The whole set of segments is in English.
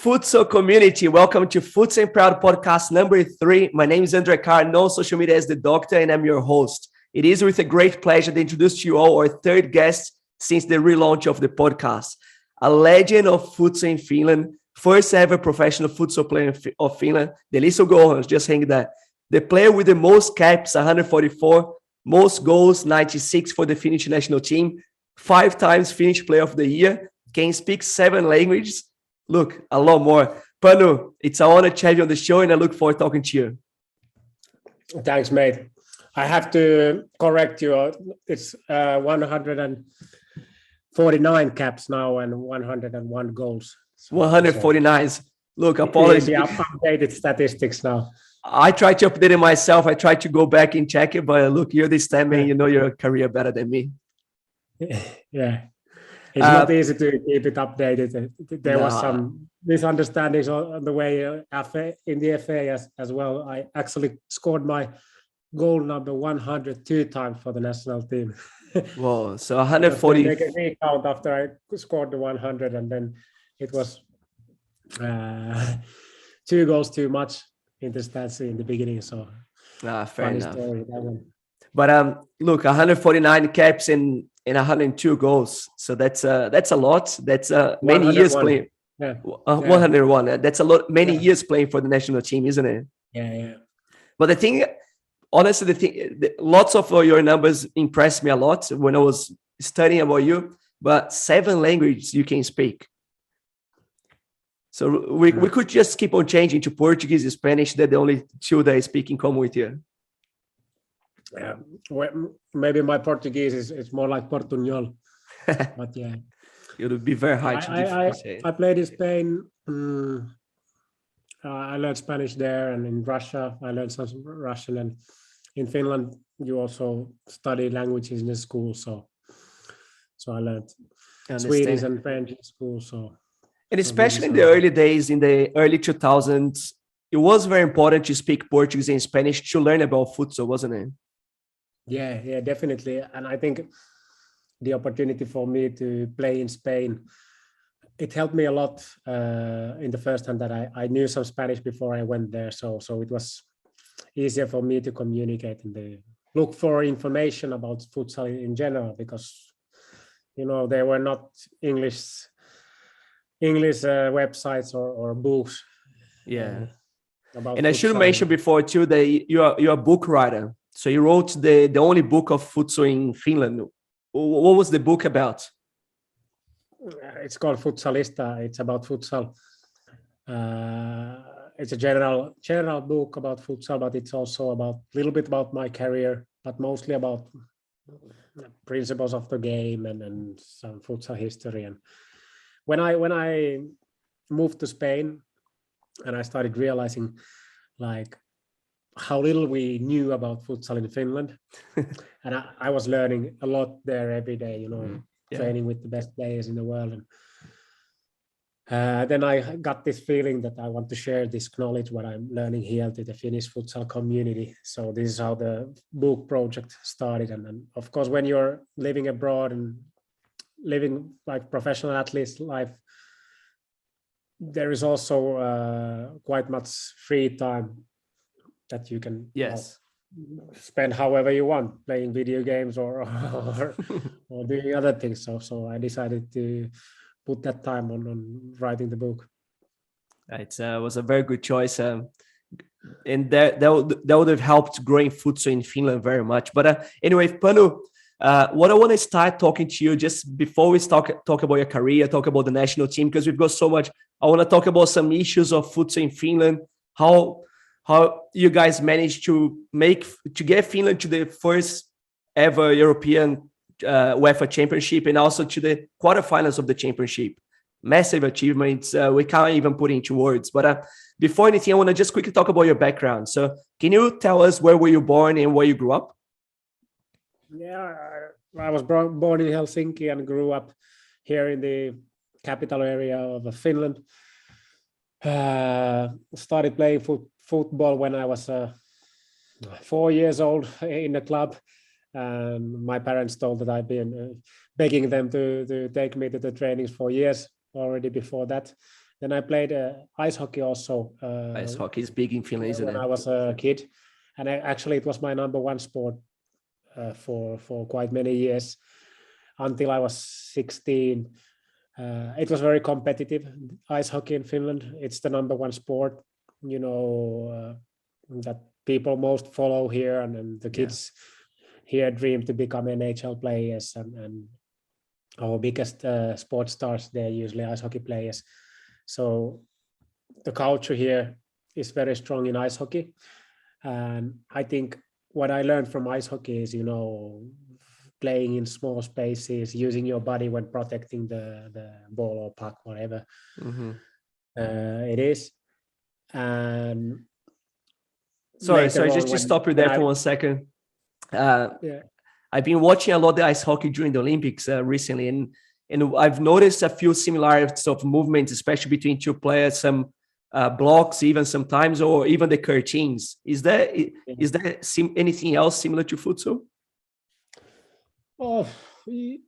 Futsal community, welcome to Futsal Proud podcast number 3. My name is Andre Caro, known on social media as the Doctor, and I'm your host. It is with a great pleasure to introduce to you all our third guest since the relaunch of the podcast. A legend of futsal in Finland, first ever professional futsal player of Finland, Deliso Gohans, just hang that. The player with the most caps, 144, most goals, 96 for the Finnish national team, 5 times Finnish Player of the Year, can speak 7 languages. Look, a lot more. Panu, it's an honor to have you on the show, and I look forward to talking to you. Thanks, mate. I have to correct you. It's 149 caps now and 101 goals. So, 149. Look, apologies. The updated statistics now. I tried to update it myself. I tried to go back and check it, but look, you're this time, man. You know your career better than me. Yeah. It's not easy to keep it updated. There was some misunderstandings on the way in the FA as well. I actually scored my goal number 102 times for the national team. Whoa, so 140. Make a recount after I scored the 100, and then it was 2 goals too much in the stats in the beginning. So fair enough. Story, that one. But look, 149 caps and 102 goals. So that's a lot. That's many years playing. Yeah. 101. That's a lot. Many years playing for the national team, isn't it? Yeah. But the thing, honestly, lots of your numbers impressed me a lot when I was studying about you. But 7 languages you can speak. So we could just keep on changing to Portuguese and Spanish. They're the only 2 that I speak in common with you. Yeah, well, maybe my Portuguese is more like Portuñol, but yeah, it would be very hard to differentiate. I played in Spain. I learned Spanish there, and in Russia I learned some Russian. And in Finland, you also study languages in the school, so I learned Swedish and French in school. And especially in the early days, in the early 2000s, it was very important to speak Portuguese and Spanish to learn about futsal, wasn't it? Yeah, definitely. And I think the opportunity for me to play in Spain, it helped me a lot in the first hand that I knew some Spanish before I went there. So it was easier for me to communicate and look for information about futsal in general, because, there were not English websites or books. Yeah. And I should mention before too that you're a book writer. So you wrote the only book of futsal in Finland. What was the book about? It's called Futsalista. It's about futsal. It's a general book about futsal, but it's also a little bit about my career, but mostly about principles of the game and some futsal history. And when I moved to Spain, and I started realizing how little we knew about futsal in Finland. And I was learning a lot there every day, training with the best players in the world. And then I got this feeling that I want to share this knowledge, what I'm learning here, to the Finnish futsal community. So this is how the book project started. And then, of course, when you're living abroad and living like professional athlete's life, there is also quite much free time that you can spend however you want, playing video games or doing other things. So I decided to put that time on writing the book. It was a very good choice. And that would have helped growing futsal in Finland very much. But anyway, Panu, what I want to start talking to you just before we talk about your career, talk about the national team, because we've got so much. I want to talk about some issues of futsal in Finland, how you guys managed to get Finland to the first ever European UEFA Championship and also to the quarterfinals of the championship. Massive achievements. We can't even put into words. But before anything, I want to just quickly talk about your background. So can you tell us where were you born and where you grew up? Yeah, I was born in Helsinki and grew up here in the capital area of Finland. Started playing football when I was 4 years old in a club. My parents told that I've been begging them to take me to the trainings for years already before that. Then I played ice hockey also. Ice hockey is big in Finland, isn't when it? I was a kid, and actually it was my number one sport for quite many years until I was 16. It was very competitive. Ice hockey in Finland, it's the number one sport, that people most follow here, and the kids here dream to become NHL players, and our biggest sports stars, they're usually ice hockey players. So the culture here is very strong in ice hockey. And I think what I learned from ice hockey is, playing in small spaces, using your body when protecting the ball or puck, whatever it is. And sorry, just to stop you there for 1 second. I've been watching a lot of the ice hockey during the Olympics recently, and I've noticed a few similarities of movements, especially between two players, some blocks, even sometimes, or even the curtains. Is there anything else similar to futsal? Oh,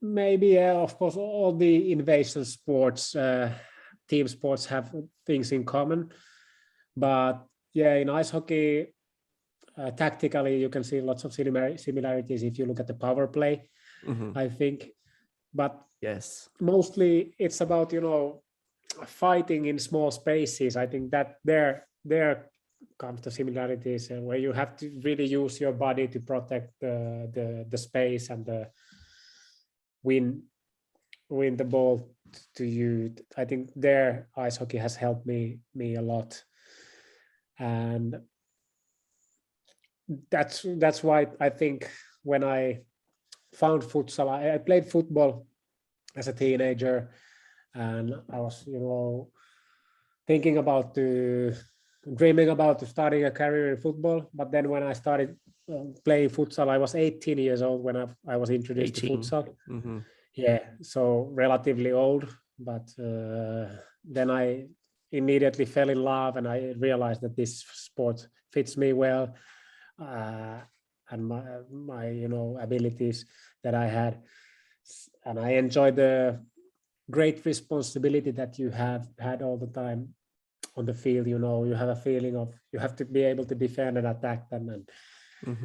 maybe, yeah. Of course, all the invasion sports, team sports have things in common. But yeah, in ice hockey, tactically, you can see lots of similarities if you look at the power play, I think. But yes, mostly it's about, fighting in small spaces. I think that there comes the similarities, where you have to really use your body to protect the space and win the ball to you. I think there ice hockey has helped me a lot, and that's why I think when I found futsal, I played football as a teenager, and I was thinking about dreaming about starting a career in football. But then when I started playing futsal, I was 18 years old when I was introduced 18. to futsal. Yeah, so relatively old, but then I immediately fell in love, and I realized that this sport fits me well, and my abilities that I had, and I enjoyed the great responsibility that you have had all the time on the field. You have a feeling of you have to be able to defend and attack them, and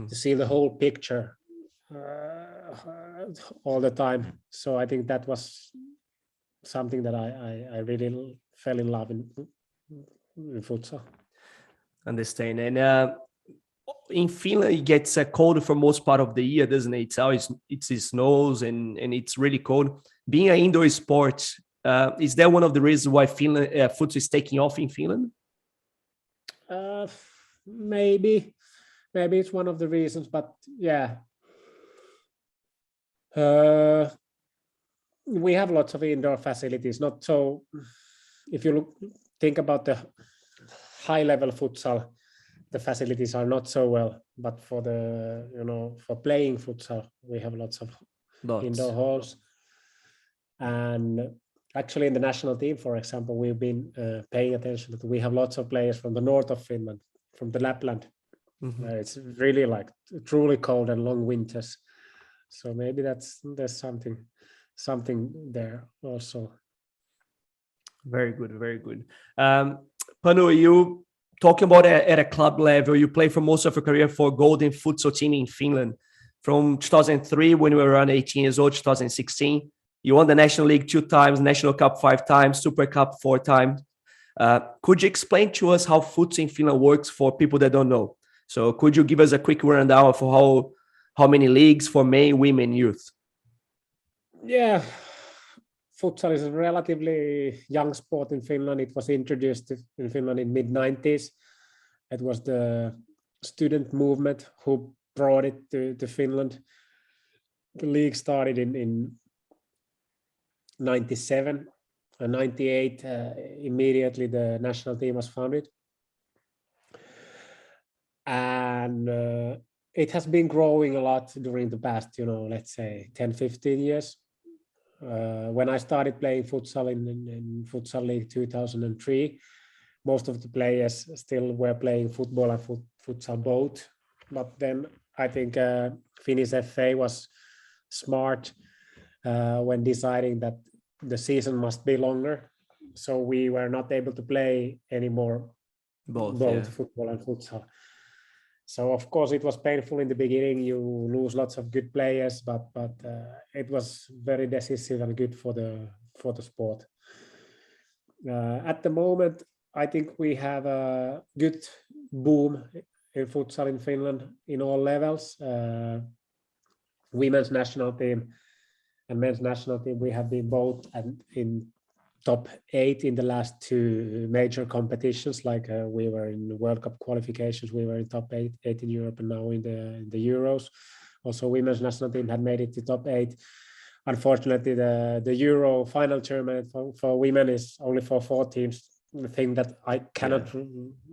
to see the whole picture all the time. So I think that was something that I really fell in love in futsal. Understand. And in Finland, it gets cold for most part of the year, doesn't it? It snows and it's really cold. Being an indoor sport, is that one of the reasons why Finland futsal is taking off in Finland? Maybe it's one of the reasons, but yeah. We have lots of indoor facilities. Not so. If you think about the high-level futsal, the facilities are not so well. But for for playing futsal, we have lots of indoor halls. And actually, in the national team, for example, we've been paying attention that we have lots of players from the north of Finland, from the Lapland, where it's really like truly cold and long winters. So maybe there's something there also. Very good, very good. Panu, you talking about at a club level, you play for most of your career for Golden Futsal team in Finland. From 2003, when you were around 18 years old, 2016, you won the National League 2 times, National Cup 5 times, Super Cup 4 times. Could you explain to us how futsal in Finland works for people that don't know? So could you give us a quick rundown of how many leagues for men, women, youth? Yeah, futsal is a relatively young sport in Finland. It was introduced in Finland in mid-90s. It was the student movement who brought it to Finland. The league started in 97 and 98. Immediately the national team was founded. And it has been growing a lot during the past, let's say 10, 15 years. When I started playing futsal in Futsal League 2003, most of the players still were playing football and futsal both. But then I think Finnish FA was smart when deciding that the season must be longer. so we were not able to play anymore both football and futsal. So of course it was painful in the beginning. You lose lots of good players, but it was very decisive and good for the sport. At the moment, I think we have a good boom in futsal in Finland in all levels. Women's national team and men's national team, we have been both in top 8 in the last 2 major competitions. Like we were in the World Cup qualifications, we were in top 8 in Europe, and now in the Euros. Also, women's national team had made it to top 8. Unfortunately, the Euro final tournament for women is only for 4 teams. The thing that I cannot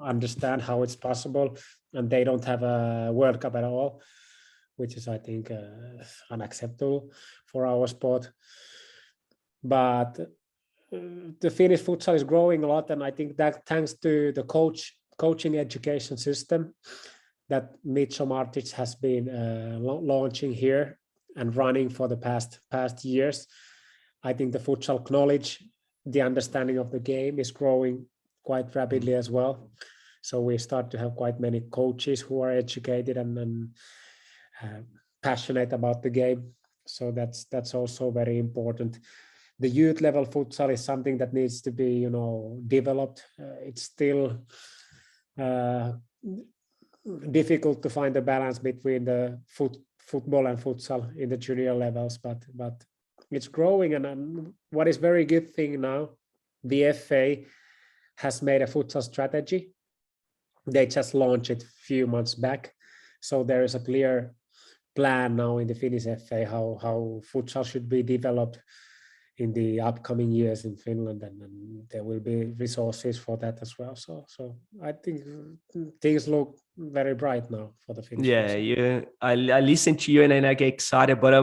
understand how it's possible, and they don't have a World Cup at all, which is, I think, unacceptable for our sport. But the Finnish futsal is growing a lot, and I think that thanks to the coaching education system that Mitcho Martic has been launching here and running for the past years. I think the futsal knowledge, the understanding of the game is growing quite rapidly as well. So we start to have quite many coaches who are educated and passionate about the game. So that's also very important. The youth level futsal is something that needs to be, developed. It's still difficult to find a balance between the football and futsal in the junior levels, but it's growing. And what is very good thing now, the FA has made a futsal strategy. They just launched it a few months back. So there is a clear plan now in the Finnish FA how futsal should be developed in the upcoming years in Finland, and there will be resources for that as well. So I think things look very bright now for the Finnish. I listen to you and I get excited. But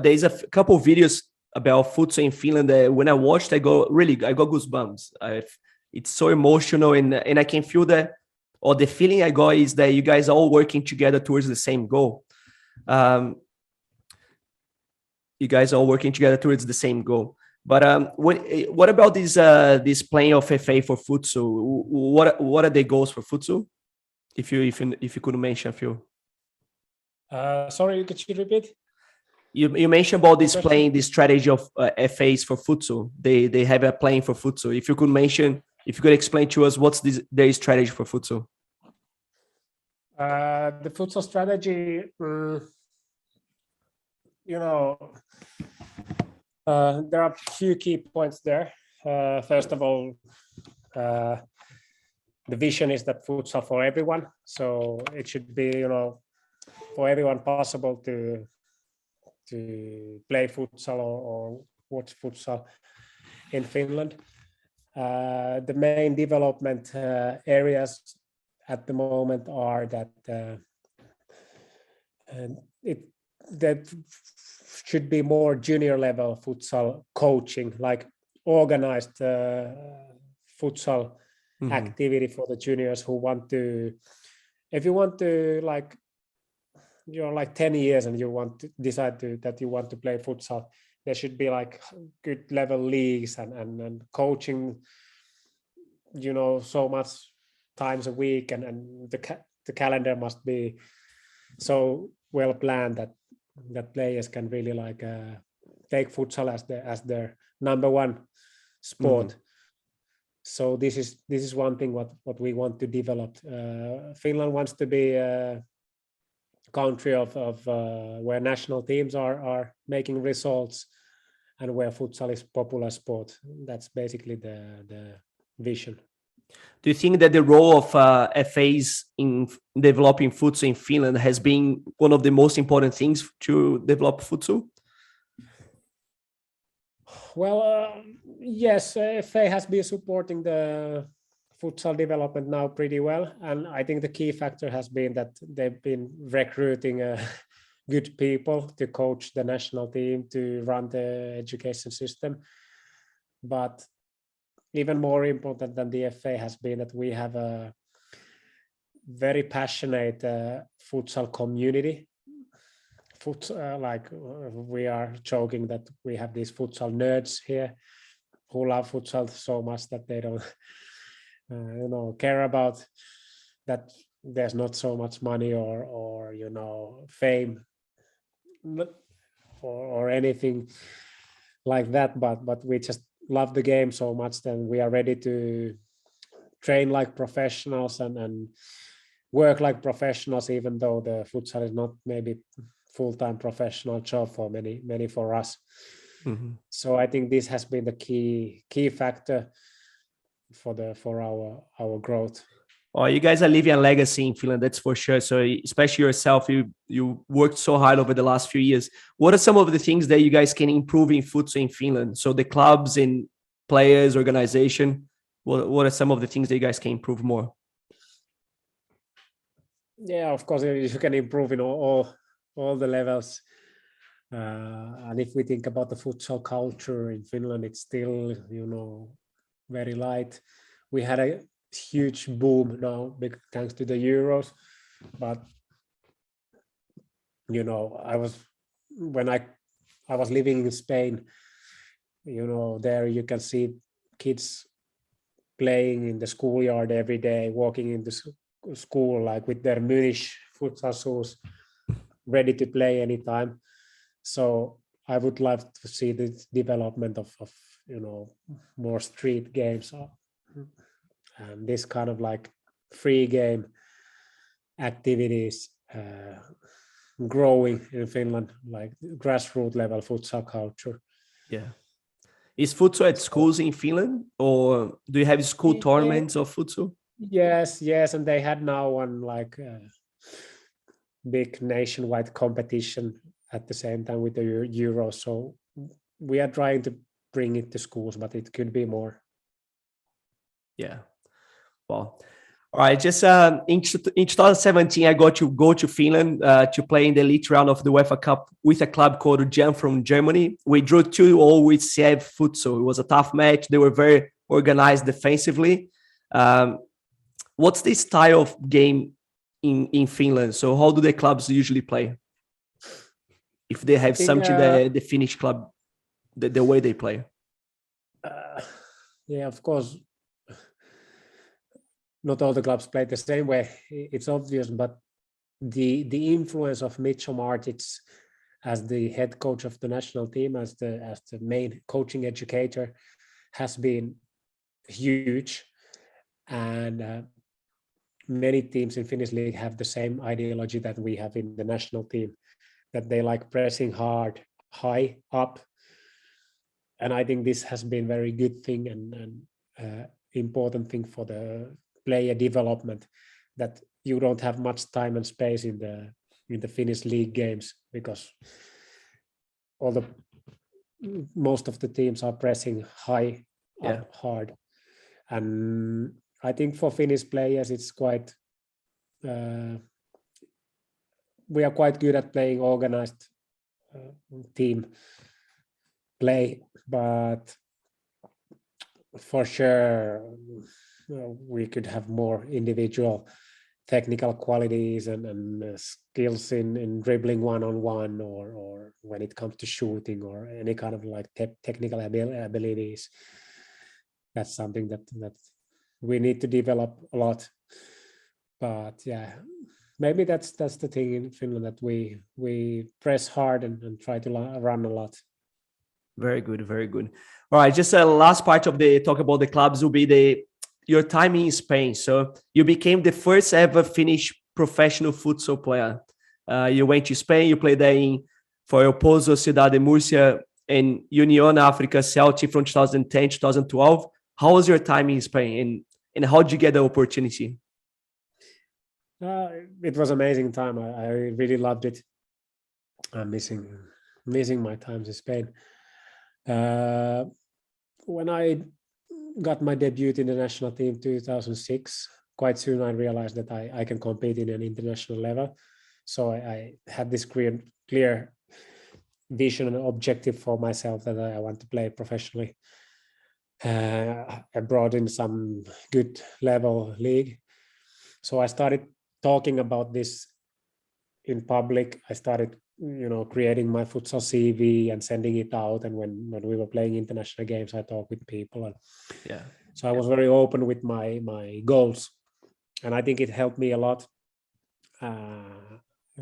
there's a couple of videos about futsal in Finland that when I watched, I got goosebumps. It's so emotional, and I can feel that, or the feeling I got is that you guys are all working together towards the same goal. You guys are all working together towards the same goal. But what about this playing of FA for futsal? What are the goals for futsal? If you could mention a few. Sorry, could you repeat? You mentioned about this playing, this strategy of FAs for futsal. They have a playing for futsal. If you could explain to us what's their strategy for futsal. The futsal strategy, there are a few key points there. First of all, the vision is that futsal for everyone. So it should be, for everyone possible to play futsal or watch futsal in Finland. The main development areas at the moment are that that should be more junior level futsal coaching, like organized futsal activity for the juniors who want to. If you want to, like, you're like 10 years and you want to decide that you want to play futsal, there should be like good level leagues and coaching, so much times a week, and the calendar must be so well planned that players can really take futsal as their number one sport. So this is one thing what we want to develop. Finland wants to be a country of where national teams are making results and where futsal is popular sport. That's basically the vision. Do you think that the role of FAs in developing futsal in Finland has been one of the most important things to develop futsal? Well, yes, FA has been supporting the futsal development now pretty well. And I think the key factor has been that they've been recruiting good people to coach the national team, to run the education system. But even more important than the FA has been that we have a very passionate futsal community. We are joking that we have these futsal nerds here. who love futsal so much that they don't, care about that there's not so much money or fame or anything like that, but we just love the game so much that we are ready to train like professionals and work like professionals, even though the futsal is not maybe full-time professional job for many for us. Mm-hmm. So I think this has been the key factor for our growth. Oh, you guys are leaving a legacy in Finland, that's for sure. So especially yourself, you worked so hard over the last few years. What are some of the things that you guys can improve in futsal in Finland? So the clubs and players, organization, what are some of the things that you guys can improve more? Yeah, of course, you can improve in all the levels. And if we think about the futsal culture in Finland, it's still, very light. We had a huge boom now, thanks to the Euros. But, when I was living in Spain, there you can see kids playing in the schoolyard every day, walking into school like with their Finnish futsal shoes, ready to play anytime. So I would love to see the development of more street games and this kind of like free game activities growing in Finland, like grassroots level futsal culture. Yeah. Is futsal at schools in Finland, or do you have school tournaments of futsal? Yes, and they had now one like big nationwide competition at the same time with the Euro. So we are trying to bring it to schools, but it could be more. Yeah. Well, all right. Just in 2017, I got to go to Finland to play in the elite round of the UEFA Cup with a club called Jam from Germany. We drew 2-0 with Siev Futsal. It was a tough match. They were very organized defensively. What's the style of game in Finland? So how do the clubs usually play? If they have something that the Finnish club, the way they play. Yeah, of course. Not all the clubs play the same way. It's obvious, but the influence of Mitchell Martins as the head coach of the national team, as the main coaching educator, has been huge. And many teams in Finnish league have the same ideology that we have in the national team, that they like pressing hard, high up. And I think this has been very good thing and important thing for the player development, that you don't have much time and space in the Finnish league games, because most of the teams are pressing high up hard. And I think for Finnish players, it's quite we are quite good at playing organized team play, but for sure we could have more individual technical qualities and skills in dribbling one-on-one or when it comes to shooting or any kind of like technical abilities. That's something that we need to develop a lot. But yeah, maybe that's the thing in Finland, that we press hard and try to run a lot. Very good, very good. All right, just a last part of the talk about the clubs will be your time in Spain. So you became the first ever Finnish professional futsal player. You went to Spain, you played there for Opozo, Ciudad de Murcia, and Union Africa Celtic from 2010 2012. How was your time in Spain, and how did you get the opportunity? It was amazing time. I really loved it. I'm missing my times in Spain. When I got my debut in the national team 2006, quite soon I realized that I can compete in an international level. So I had this clear vision and objective for myself, that I want to play professionally abroad in some good level league. So I started talking about this in public. I started creating my futsal CV and sending it out. And when we were playing international games, I talked with people. And Yeah. so I was very open with my goals. And I think it helped me a lot.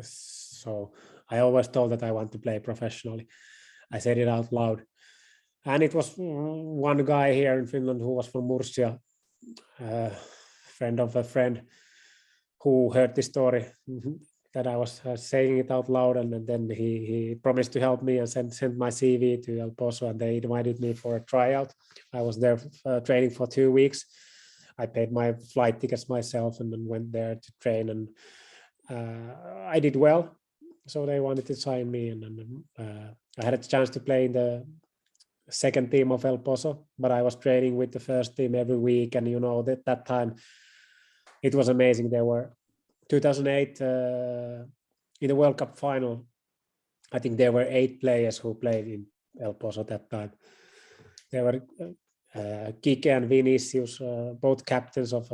So I always told that I want to play professionally. I said it out loud. And it was one guy here in Finland who was from Murcia, friend of a friend, who heard the story that I was saying it out loud, and then he promised to help me and sent my CV to El Pozo, and they invited me for a tryout. I was there training for 2 weeks. I paid my flight tickets myself and then went there to train, and I did well. So they wanted to sign me, and I had a chance to play in the second team of El Pozo, but I was training with the first team every week, and that time it was amazing. There were 2008 in the World Cup final. I think there were 8 players who played in El Pozo that time. There were Kike and Vinicius, both captains of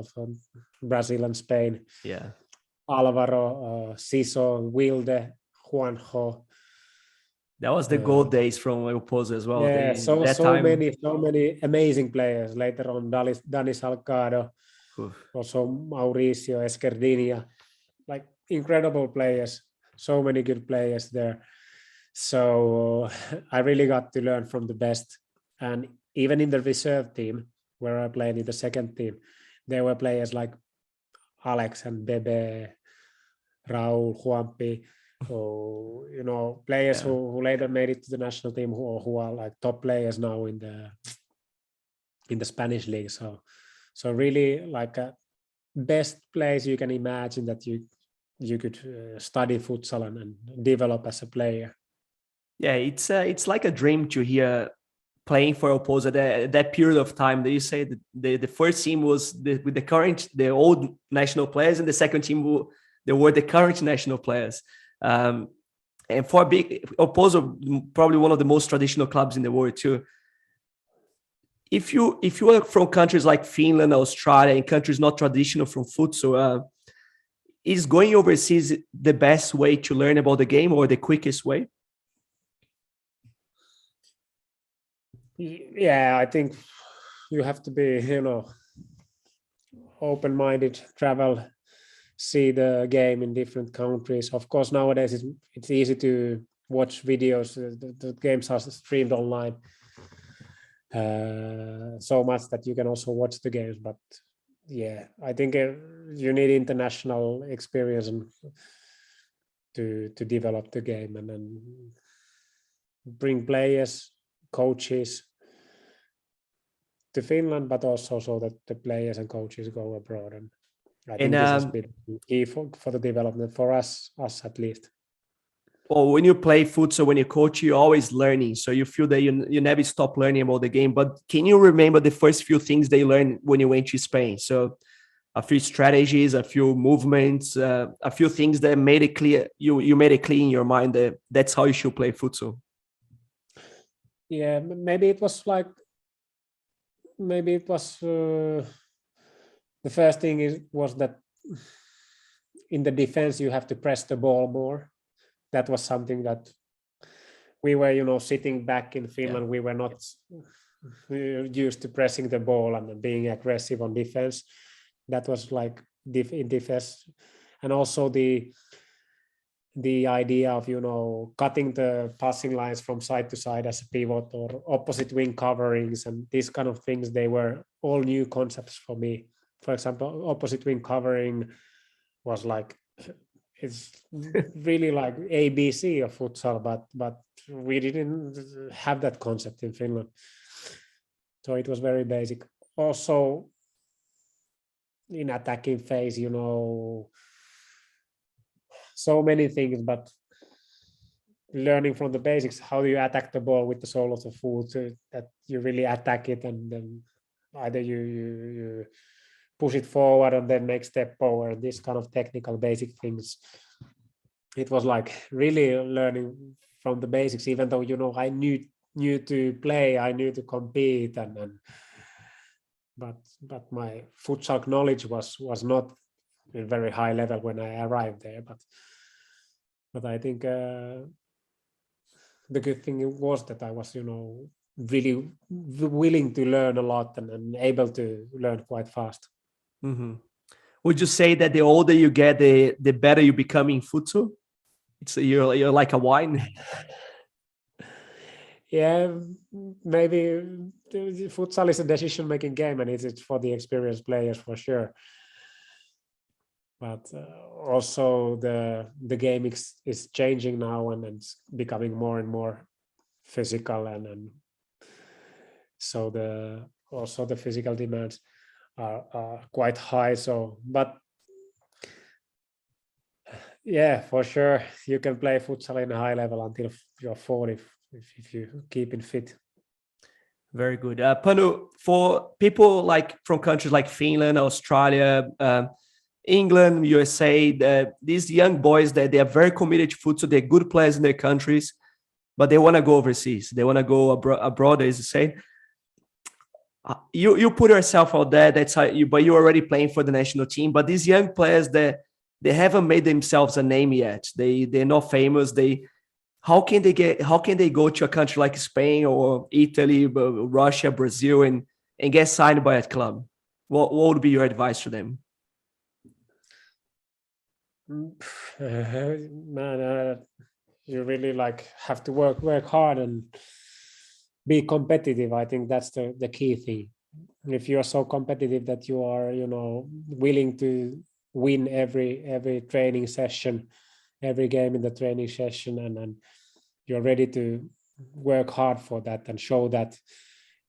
Brazil and Spain. Yeah. Alvaro, Siso, Wilde, Juanjo. That was the gold days from El Pozo as well. Yeah, so many amazing players. Later on, Dani Salgado, also Mauricio Esquerdinia, like incredible players. So many good players there. So I really got to learn from the best. And even in the reserve team, where I played in the second team, there were players like Alex and Bebe, Raul, Juanpi, players who later made it to the national team, who are like top players now in the Spanish league. So really like a best place you can imagine that you could study futsal and develop as a player. Yeah, it's like a dream to hear playing for El Pozo that period of time that you say that the first team was with the old national players, and the second team they were the current national players. And for El Pozo, probably one of the most traditional clubs in the world too. If you are from countries like Finland, Australia, and countries not traditional from futsal, is going overseas the best way to learn about the game or the quickest way? Yeah, I think you have to be, open-minded, travel, see the game in different countries. Of course, nowadays it's easy to watch videos. The games are streamed online so much that you can also watch the games. But yeah, I think you need international experience to develop the game and then bring players, coaches to Finland, but also so that the players and coaches go abroad. And I think this has been key for the development for us at least. Well, when you play futsal, when you coach, you're always learning. So you feel that you never stop learning about the game. But can you remember the first few things they learned when you went to Spain? So a few strategies, a few movements, a few things that made it clear. You made it clear in your mind that that's how you should play futsal. Yeah, maybe it was the first thing was that in the defense you have to press the ball more. That was something that we were, sitting back in Finland. Yeah. We were not used to pressing the ball and being aggressive on defense. That was like in defense, and also the idea of cutting the passing lines from side to side as a pivot or opposite wing coverings and these kind of things. They were all new concepts for me. For example, opposite wing covering was like, it's really like ABC of futsal, but we didn't have that concept in Finland. So it was very basic. Also in attacking phase, so many things, but learning from the basics, how do you attack the ball with the sole of the foot so that you really attack it, and then either you push it forward and then make step forward, this kind of technical basic things. It was like really learning from the basics, even though I knew to play, I knew to compete, but my futsal knowledge was not a very high level when I arrived there. But I think the good thing was that I was, really willing to learn a lot and able to learn quite fast. Mm-hmm. Would you say that the older you get, the better you become in futsal? You're like a wine. Yeah, maybe futsal is a decision-making game, and it's for the experienced players for sure. But also the game is changing now, and it's becoming more and more physical, and so the physical demands are quite high. So, but yeah, for sure, you can play futsal in a high level until you're 40 if you keep it fit. Very good. Panu, for people like from countries like Finland, Australia, England, USA, these young boys that they are very committed to futsal, they're good players in their countries, but they want to go overseas. They want to go abroad, as you say. You put yourself out there. That's how you. But you're already playing for the national team. But these young players, they haven't made themselves a name yet. They're not famous. How can they go to a country like Spain or Italy, Russia, Brazil, and get signed by a club? What would be your advice to them? Man, you really have to work hard and be competitive. I think that's the key thing. If you are so competitive that you are, willing to win every training session, every game in the training session, and you're ready to work hard for that and show that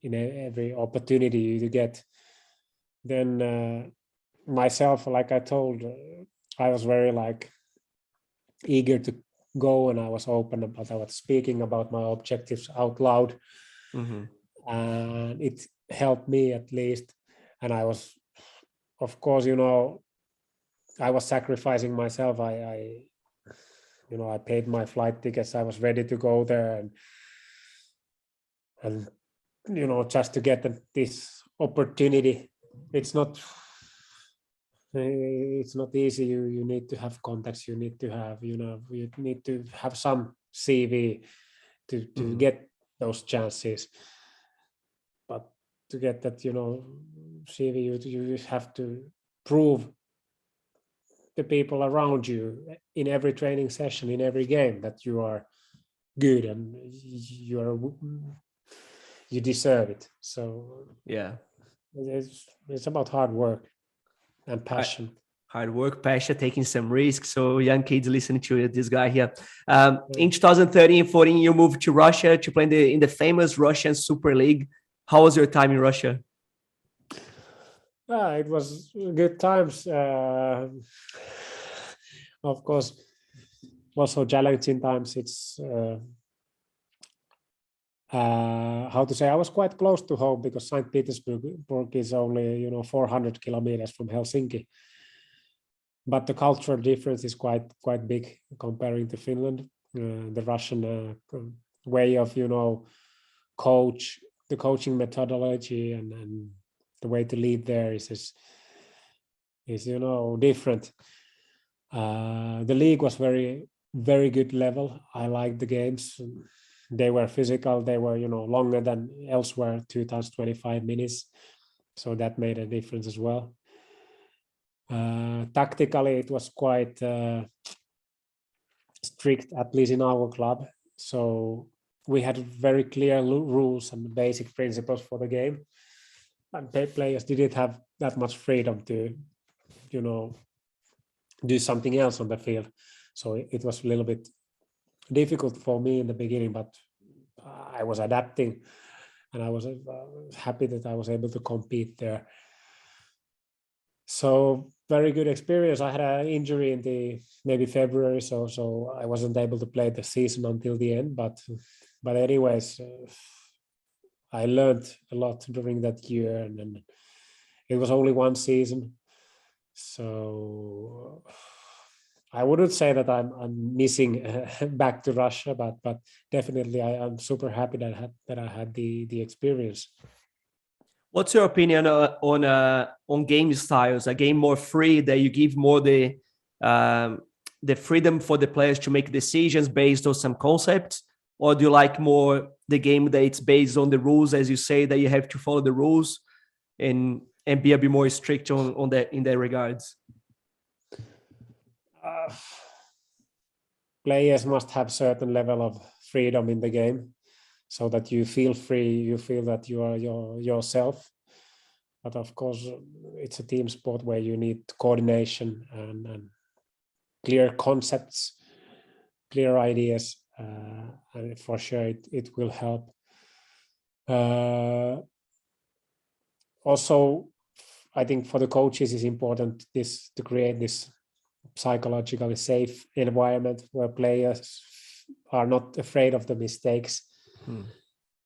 in every opportunity you get, then myself, like I told, I was very eager to go, and I was open about, I was speaking about my objectives out loud. Mm-hmm. And it helped me at least. And I was, of course, I was sacrificing myself. I paid my flight tickets. I was ready to go there, and just to get this opportunity. It's not easy. You need to have contacts. You need to have you need to have some CV to get those chances. But to get that CV, you have to prove the people around you in every training session, in every game, that you are good and you deserve it. So Yeah, it's about hard work and passion. Hard work, passion, taking some risks. So young kids listening to this guy here. In 2013-14, you moved to Russia to play in the famous Russian Super League. How was your time in Russia? It was good times. Of course, also challenging times. It's how to say, I was quite close to home because St. Petersburg is only 400 kilometers from Helsinki, but the cultural difference is quite big comparing to Finland. The Russian way of the coaching methodology and the way to lead there is different. The league was very good level. I liked the games. They were physical. They were longer than elsewhere, 2 times 25 minutes. So that made a difference as well. Tactically, it was quite strict, at least in our club. So we had very clear rules and basic principles for the game. And players didn't have that much freedom to, do something else on the field. So it was a little bit difficult for me in the beginning, but I was adapting, and I was happy that I was able to compete there. So very good experience. I had an injury in maybe February, so I wasn't able to play the season until the end. But anyways, I learned a lot during that year, and it was only one season. So I wouldn't say that I'm missing back to Russia, but definitely I'm super happy that I had the experience. What's your opinion on game styles? A game more free that you give more the freedom for the players to make decisions based on some concepts, or do you like more the game that it's based on the rules, as you say, that you have to follow the rules and be a bit more strict on that in that regards? Players must have certain level of freedom in the game, so that you feel free, you feel that you are yourself. But of course, it's a team sport where you need coordination and clear concepts, clear ideas, and for sure it will help. Also, I think for the coaches it's important to create this psychologically safe environment where players are not afraid of the mistakes.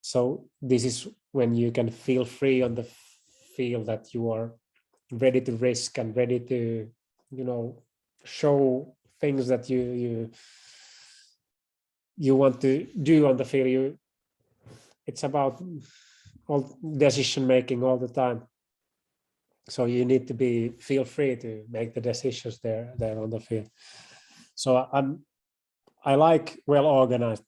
So this is when you can feel free on the field, that you are ready to risk and ready to, show things that you want to do on the field. It's about all decision making all the time. So you need to feel free to make the decisions there on the field. So I like well organized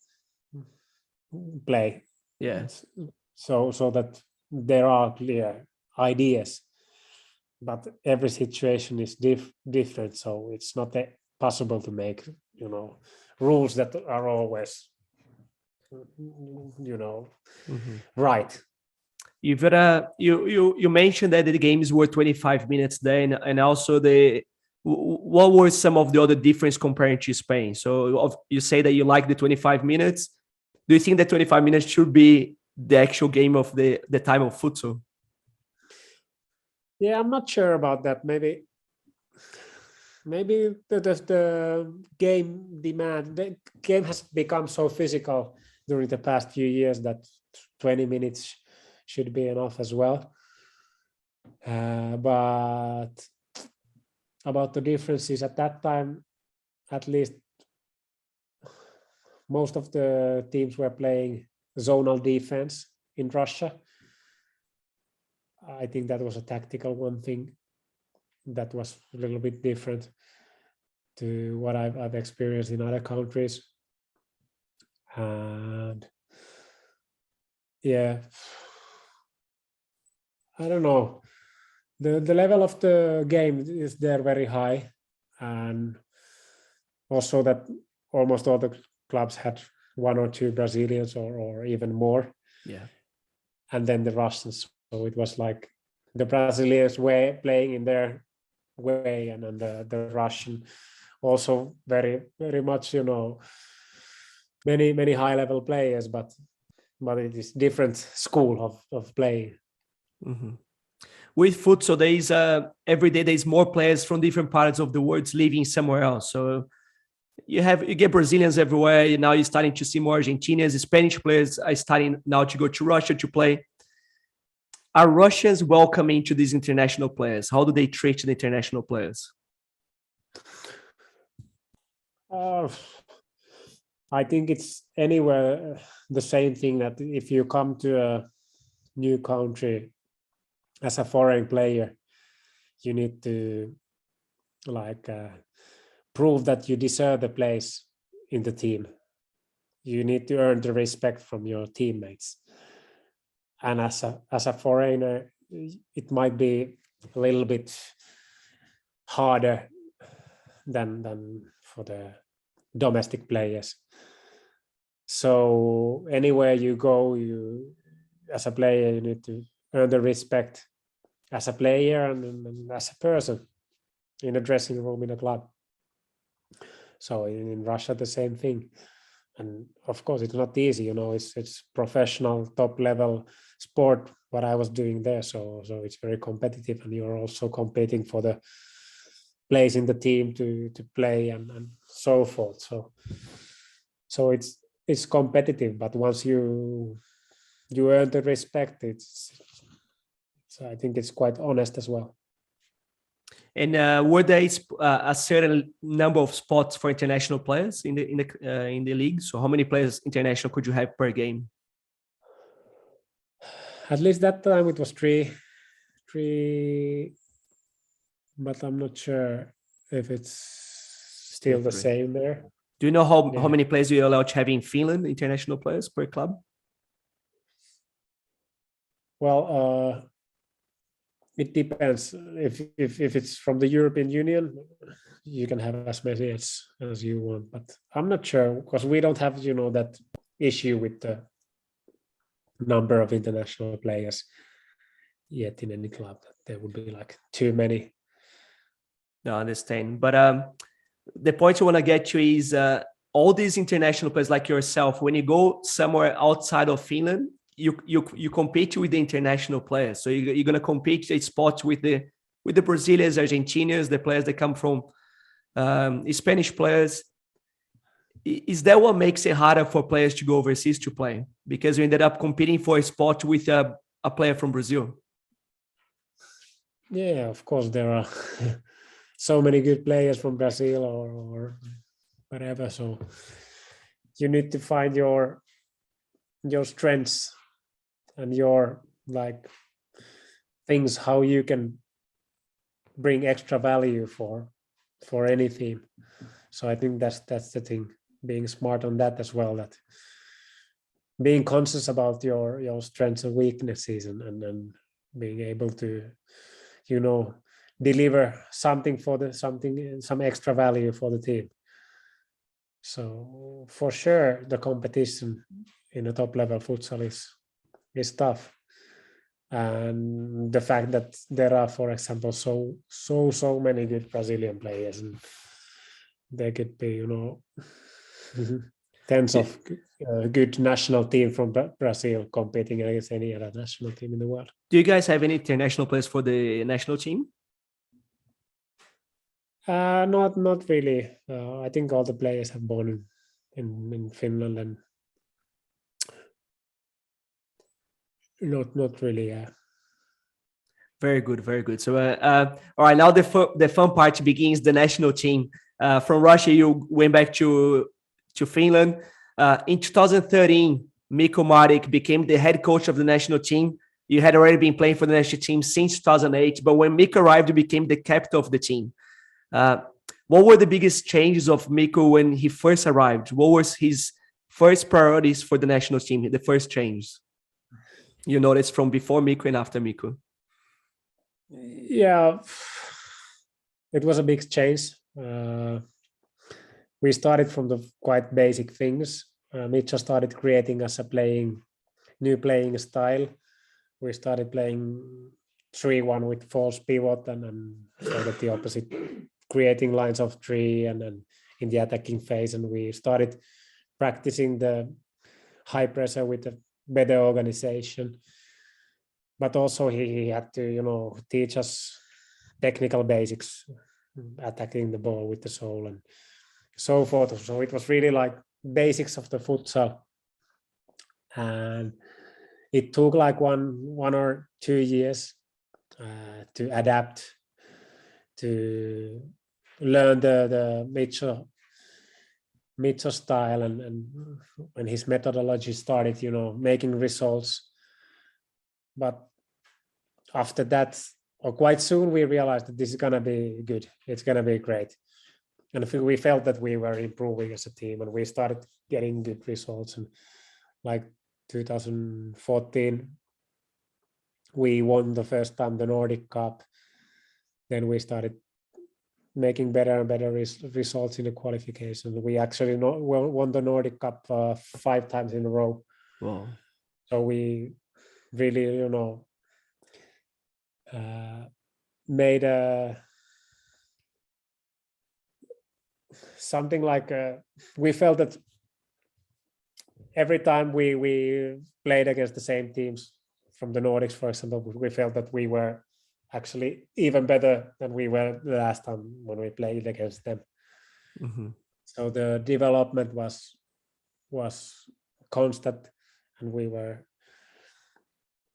play. Yes. So that there are clear ideas, but every situation is different. So it's not possible to make rules that are always right. You've got you mentioned that the games were 25 minutes then, and also what were some of the other difference comparing to Spain? So you say that you like the 25 minutes. Do you think that 25 minutes should be the actual game of the time of futsal? Yeah, I'm not sure about that. Maybe the game demand, the game has become so physical during the past few years that 20 minutes should be enough as well. But about the differences at that time, at least most of the teams were playing zonal defense in Russia. I think that was a tactical one thing that was a little bit different to what I've experienced in other countries. And yeah, I don't know. The level of the game is there very high, and also that almost all the clubs had one or two Brazilians or even more. Yeah. And then the Russians. So it was like the Brazilians were playing in their way, and then the Russian also very, very much, many high level players, but it is different school of playing. Mm-hmm. With futsal, there is every day there's more players from different parts of the world living somewhere else. So you get Brazilians everywhere. Now you're starting to see more Argentinians. Spanish players are starting now to go to Russia to play. Are Russians welcoming to these international players? How do they treat the international players? I think it's anywhere the same thing, that if you come to a new country as a foreign player, you need to prove that you deserve the place in the team. You need to earn the respect from your teammates. And as a foreigner, it might be a little bit harder than for the domestic players. So anywhere you go, you as a player, you need to earn the respect as a player and as a person in a dressing room in a club. So in Russia, the same thing. And of course, it's not easy, it's professional, top level sport, what I was doing there. So it's very competitive, and you're also competing for the place in the team to play and so forth. So it's competitive, but once you earn the respect, I think it's quite honest as well. And were there a certain number of spots for international players in the league? So how many players international could you have per game? At least that time it was three, but I'm not sure if it's still the same there. Do you know how many players you're allowed to have in Finland, international players per club? Well, it depends. If it's from the European Union, you can have as many as you want. But I'm not sure, because we don't have, that issue with the number of international players yet in any club, that there would be like too many. No, I understand. But the point I want to get to is all these international players like yourself, when you go somewhere outside of Finland, you compete with the international players. So you're going to compete a spot with the Brazilians, Argentinians, the players that come from Spanish players. Is that what makes it harder for players to go overseas to play? Because you ended up competing for a spot with a player from Brazil. Yeah, of course, there are so many good players from Brazil or whatever. So you need to find your strengths and your things, how you can bring extra value for any team. So I think that's the thing, being smart on that as well, that being conscious about your strengths and weaknesses, and then being able to deliver something some extra value for the team. So for sure the competition in a top level futsal is tough, and the fact that there are, for example, so many good Brazilian players, and there could be tens of good national team from Brazil competing against any other national team in the world. Do you guys have any international players for the national team? Not really. I think all the players have born in Finland, and not really. Very good, very good. So, all right, now the fun part begins. The national team from Russia. You went back to Finland in 2013. Mikko Marek became the head coach of the national team. You had already been playing for the national team since 2008, but when Mikko arrived, you became the captain of the team. What were the biggest changes of Mikko when he first arrived? What was his first priorities for the national team? The first changes you noticed from before Mikko and after Mikko? Yeah, it was a big change. We started from the quite basic things. Mitch started creating us new playing style. We started playing 3-1 with false pivot, and so that the opposite, creating lines of three, and then in the attacking phase. And we started practicing the high pressure with a better organization. But also he had to, teach us technical basics, attacking the ball with the soul and so forth. So it was really like basics of the futsal. And it took like one or 2 years to adapt, to learn the Mitchell style, and when his methodology started, making results. But after that, or quite soon, we realized that this is going to be good. It's going to be great. And we felt that we were improving as a team, and we started getting good results. And like 2014, we won the first time the Nordic Cup. Then we started making better and better results in the qualification. We actually won the Nordic Cup 5 times in a row. Wow. So we really, made something like we felt that every time we played against the same teams from the Nordics, for example, we felt that we were actually even better than we were the last time when we played against them. Mm-hmm. So the development was constant, and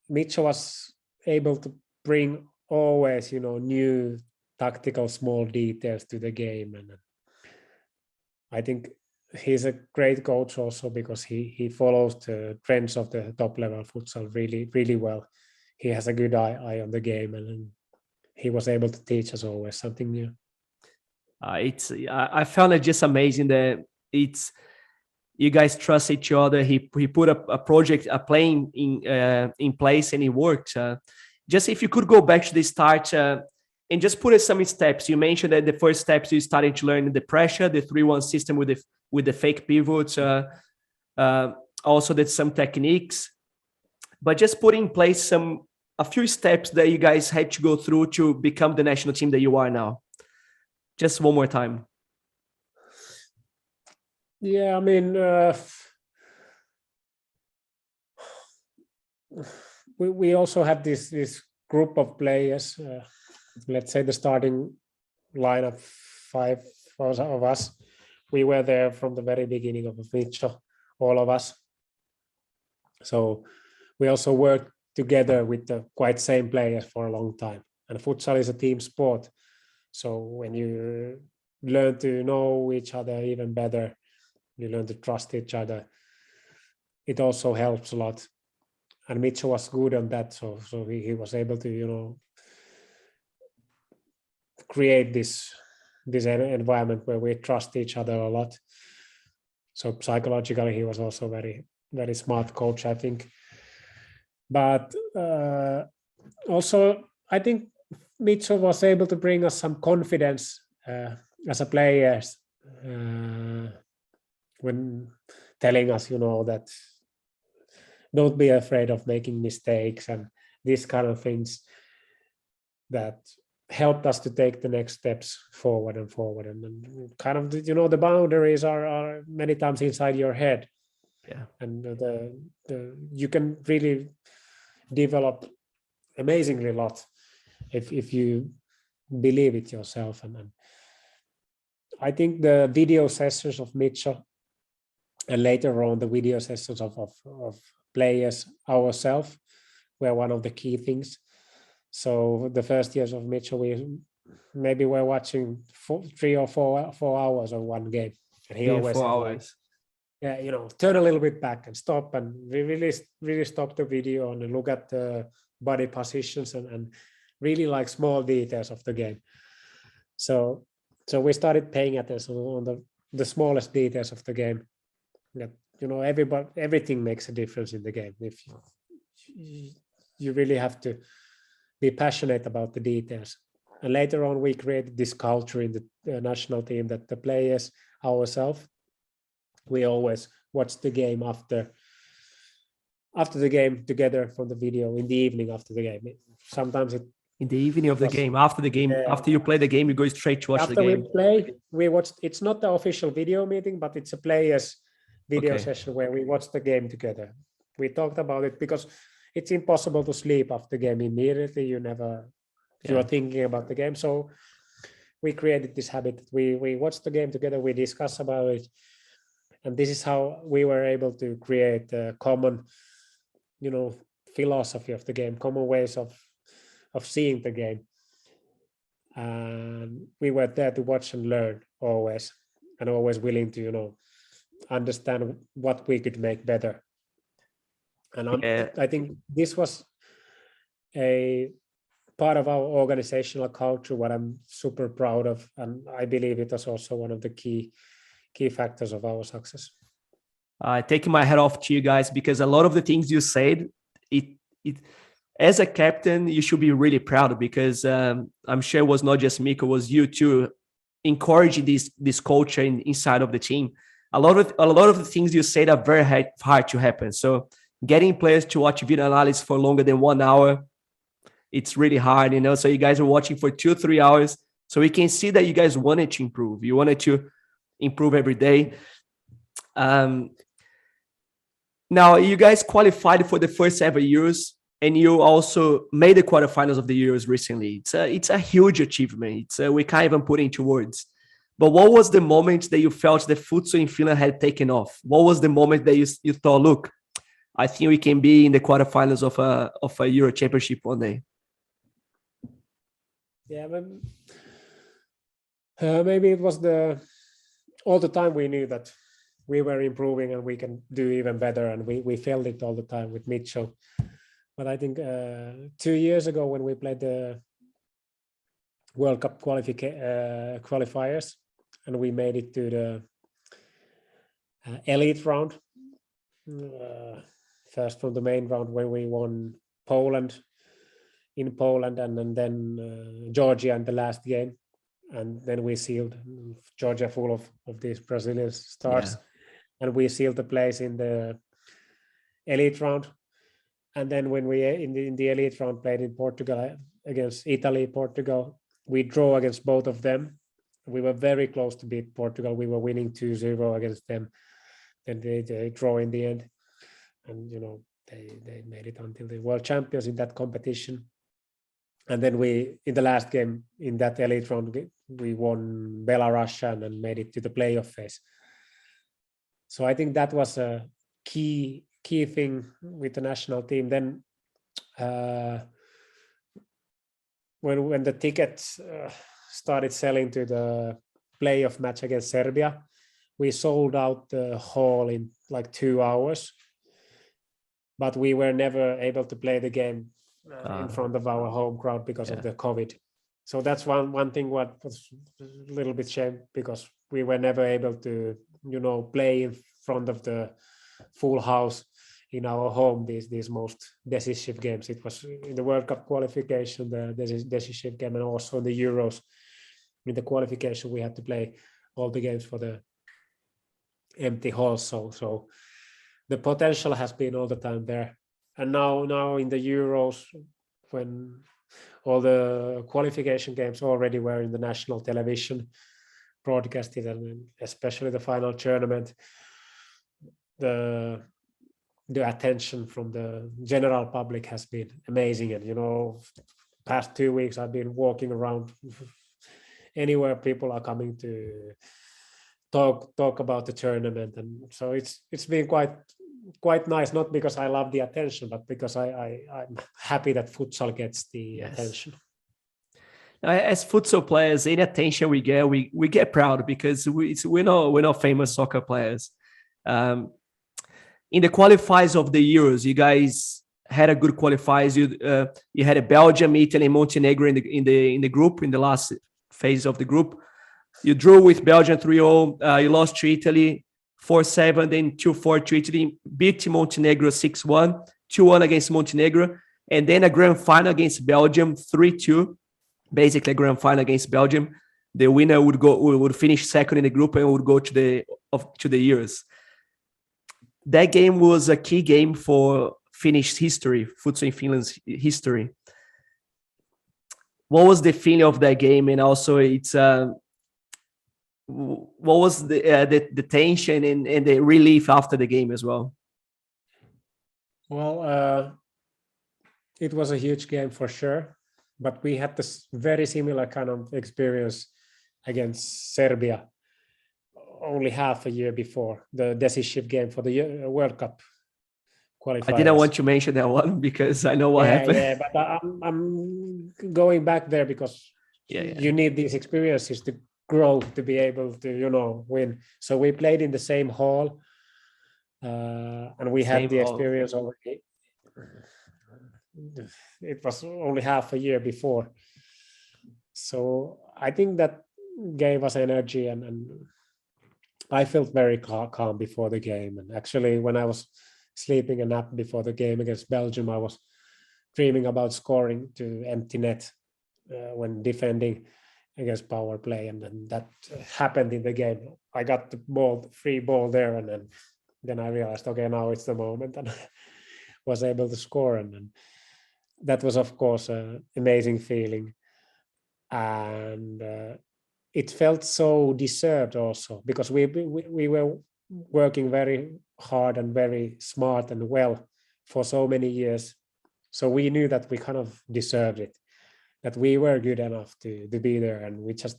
Mitch was able to bring always, new tactical small details to the game. And I think he's a great coach also because he follows the trends of the top level futsal really, really well. He has a good eye on the game, and he was able to teach us always something new. I found it just amazing that it's you guys trust each other. He put a project, a plan in place, and it worked. Just if you could go back to the start and just put some steps. You mentioned that the first steps you started to learn the pressure, the 3-1 system with the fake pivots. Also, there's some techniques, but just put in place a few steps that you guys had to go through to become the national team that you are now. Just one more time. Yeah, I mean, we also had this group of players. Let's say the starting lineup, 5 of us. We were there from the very beginning of the feature, all of us. So we also worked together with the quite same players for a long time. And futsal is a team sport. So when you learn to know each other even better, you learn to trust each other, it also helps a lot. And Mitchell was good on that. So he was able to, create this environment where we trust each other a lot. So psychologically, he was also very, very smart coach, I think. But also, I think Mitchell was able to bring us some confidence as a players when telling us, that don't be afraid of making mistakes and these kind of things that helped us to take the next steps forward and kind of, the boundaries are many times inside your head. Yeah. And you can really develop amazingly a lot if you believe it yourself. And I think the video sessions of Mitchell and later on the video sessions of players ourselves were one of the key things. So the first years of Mitchell, we maybe were watching 3 or 4 hours of one game, and he always 4 said, hours. turn a little bit back and stop, and we really stop the video and look at the body positions and really like small details of the game. So we started paying attention on the smallest details of the game. That everything makes a difference in the game. If you really have to be passionate about the details. And later on, we created this culture in the national team that the players ourselves, we always watch the game after the game together from the video in the evening after the game. Sometimes in the evening of the game, after the game, after you play the game, you go straight to watch the game. After we play, we watch. It's not the official video meeting, but it's a players' video session where we watch the game together. We talked about it because it's impossible to sleep after the game immediately. You are thinking about the game. So we created this habit. We watch the game together. We discuss about it, and this is how we were able to create a common, philosophy of the game, common ways of seeing the game. And we were there to watch and learn always, and always willing to, understand what we could make better. And I think this was a part of our organizational culture, what I'm super proud of. And I believe it was also one of the key factors of our success. Taking my hat off to you guys, because a lot of the things you said, it as a captain, you should be really proud, because I'm sure it was not just Miko, it was you too, encouraging this culture inside of the team. A lot of the things you said are very hard to happen. So getting players to watch video analysis for longer than 1 hour, it's really hard, So you guys are watching for 2-3 hours. So we can see that you guys wanted to improve. You wanted to improve every day. Now you guys qualified for the first ever Euros, and you also made the quarterfinals of the Euros recently. It's a huge achievement. We can't even put into words. But what was the moment that you felt the futsal in Finland had taken off? What was the moment that you thought, look, I think we can be in the quarterfinals of a Euro Championship one day? Yeah, maybe it was all the time we knew that we were improving and we can do even better, and we felt it all the time with Mitchell. But I think 2 years ago when we played the World Cup qualifiers, and we made it to the elite round. First from the main round when we won Poland in Poland, and then Georgia in the last game, and then we sealed Georgia full of these Brazilian stars, and we sealed the place in the elite round. And then when we in the elite round played in Portugal against Italy, Portugal, we draw against both of them. We were very close to beat Portugal. We were winning 2-0 against them. Then they draw in the end. And, they made it until the world champions in that competition. And then we, in the last game, in that elite round, we won Belarus and made it to the playoff phase. So I think that was a key thing with the national team. Then when the tickets started selling to the playoff match against Serbia, we sold out the hall in like 2 hours, but we were never able to play the game in front of our home crowd because of the COVID. So that's one thing what was a little bit shame, because we were never able to, play in front of the full house in our home these most decisive games. It was in the World Cup qualification, the decisive game, and also in the Euros. In the qualification, we had to play all the games for the empty halls. So the potential has been all the time there. And now in the Euros, when all the qualification games already were in the national television broadcasted, and especially the final tournament, the attention from the general public has been amazing. And past 2 weeks I've been walking around anywhere, people are coming to talk about the tournament, and so it's been quite nice, not because I love the attention, but because I'm happy that futsal gets the attention. As futsal players, any attention we get proud, because we're not famous soccer players. In the qualifiers of the Euros, you guys had a good qualifiers. You had a Belgium, Italy, and Montenegro in the group, in the last phase of the group. You drew with Belgium 3-0. You lost to Italy 4-7, then 2-4 to Italy. Beat Montenegro 6-1, 2-1 against Montenegro, and then a grand final against Belgium 3-2. Basically, a grand final against Belgium. The winner would finish second in the group and would go to the Euros. That game was a key game for Finnish history, futsal in Finland's history. What was the feeling of that game, and also what was the tension and the relief after the game as well? Well, it was a huge game for sure, but we had this very similar kind of experience against Serbia only half a year before, the decisive game for the World Cup qualifiers. I didn't want to mention that one because I know what happened. Yeah, but I'm going back there because you need these experiences to grow, to be able to, win. So we played in the same hall, and we had the experience already. It was only half a year before. So I think that gave us energy, and I felt very calm before the game. And actually, when I was sleeping a nap before the game against Belgium, I was dreaming about scoring to empty net when defending against power play, and then that happened in the game. I got the free ball there, and then I realized, okay, now it's the moment, and was able to score. And that was, of course, an amazing feeling. And it felt so deserved also, because we were working very hard and very smart and well for so many years. So we knew that we kind of deserved it, that we were good enough to be there. And we just,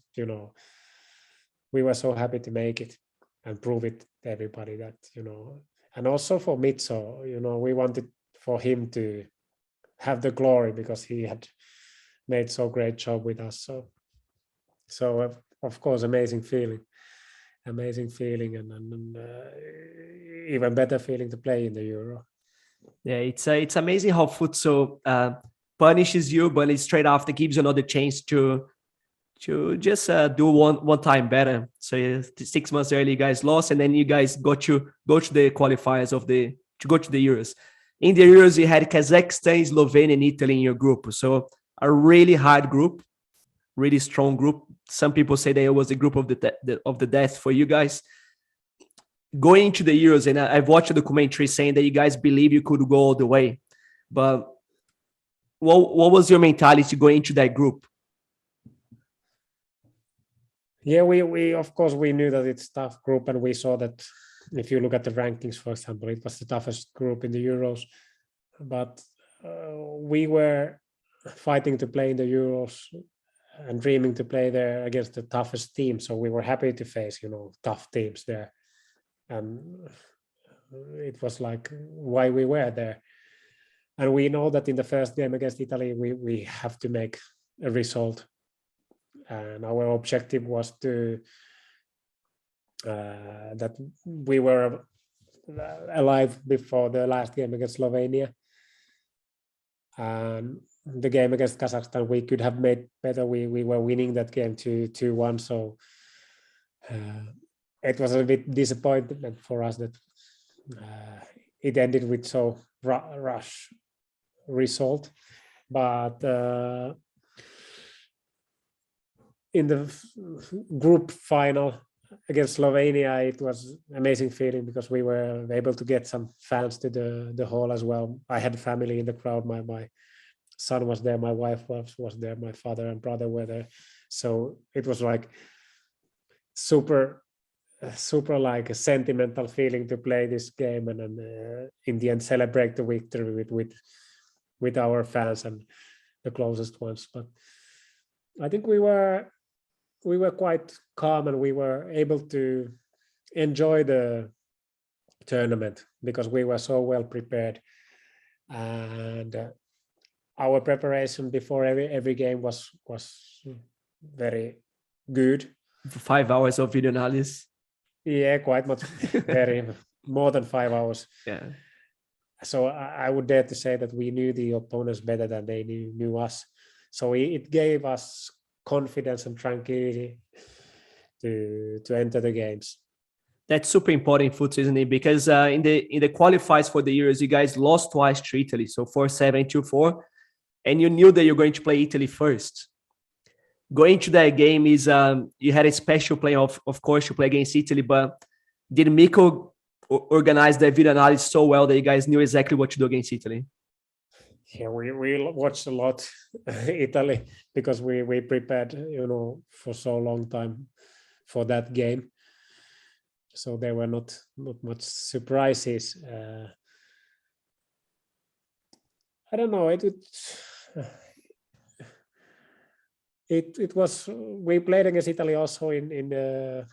we were so happy to make it and prove it to everybody that, and also for Mitso, we wanted for him to have the glory because he had made so great job with us. So of course, amazing feeling, and even better feeling to play in the Euro. Yeah, it's amazing how futsal punishes you, but it's straight after gives you another chance to to just do one time better. So 6 months early, you guys lost, and then you guys got to go to the qualifiers to go to the Euros. In the Euros, you had Kazakhstan, Slovenia, and Italy in your group. So a really hard group, really strong group. Some people say that it was the group of the death for you guys. Going into the Euros, and I've watched a documentary saying that you guys believe you could go all the way. But what was your mentality going into that group? Yeah, we of course we knew that it's a tough group, and we saw that if you look at the rankings, for example, it was the toughest group in the Euros. But we were fighting to play in the Euros and dreaming to play there against the toughest team. So we were happy to face, tough teams there. And it was like why we were there. And we know that in the first game against Italy, we have to make a result. And our objective was to that we were alive before the last game against Slovenia. And the game against Kazakhstan, we could have made better. We were winning that game 2-1. So it was a bit disappointment for us that it ended with so rush result. But in the group final against Slovenia, it was amazing feeling because we were able to get some fans to the hall as well. I had family in the crowd. My son was there, my wife was there, my father and brother were there. So it was like super like a sentimental feeling to play this game and then in the end celebrate the victory with our fans and the closest ones. But I think we were quite calm and we were able to enjoy the tournament because we were so well prepared, and our preparation before every game was very good. 5 hours of video analysis. Yeah, quite much, more than 5 hours. Yeah. So I would dare to say that we knew the opponents better than they knew us. So it gave us confidence and tranquility to enter the games. That's super important in futsal, isn't it? Because in the qualifiers for the Euros, you guys lost twice to Italy, so 4-7, 2-4, and you knew that you're going to play Italy first. Going to that game is you had a special play, of course, to play against Italy, but did Miko organize the video analysis so well that you guys knew exactly what to do against Italy? Yeah, we watched a lot Italy because we prepared, for so long time for that game. So there were not much surprises. I don't know. It was. We played against Italy also in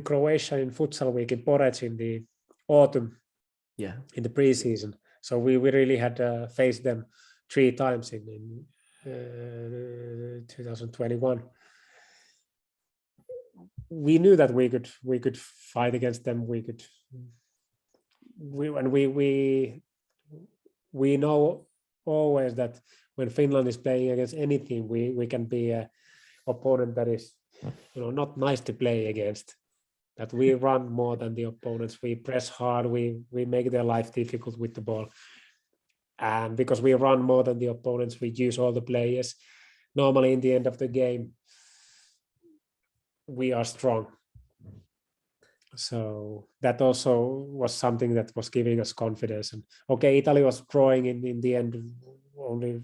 Croatia in Futsal Week in Portugal in the autumn. Yeah, in the preseason. So we really had faced them 3 times in 2021. We knew that we could fight against them. We know always that when Finland is playing against any team, we can be an opponent that is not nice to play against. That we run more than the opponents, we press hard, we make their life difficult with the ball. And because we run more than the opponents, we use all the players. Normally in the end of the game, we are strong. So that also was something that was giving us confidence. And okay, Italy was drawing in the end, only a